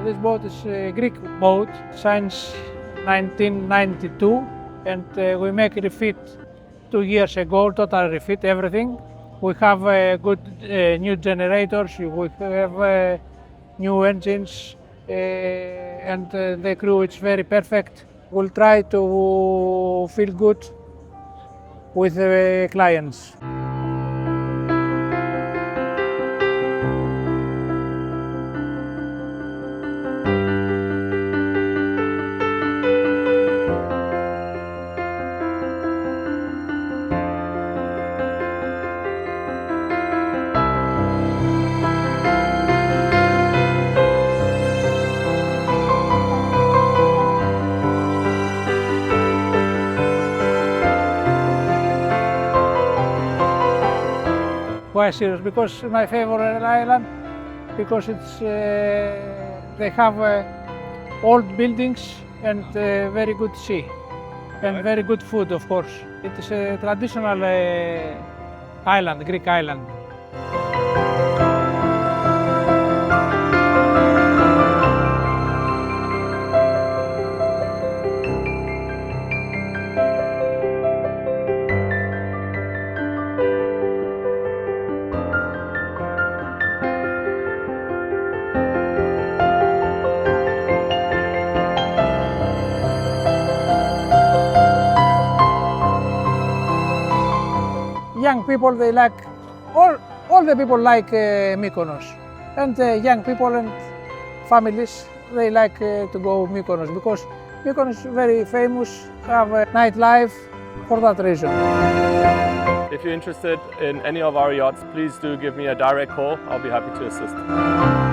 this boat is a Greek boat since 1992, and we make refit 2 years ago, total refit, everything. We have good new generators, we have new engines, and the crew is very perfect. We'll try to feel good with the clients. Why serious? Because my favorite island, because it's they have old buildings and very good sea and very good food, of course. It is a traditional island, Greek island. Young people, they like, all the people like Mykonos. And young people and families, they like to go Mykonos because Mykonos is very famous, have a nightlife for that reason. If you're interested in any of our yachts, please do give me a direct call. I'll be happy to assist.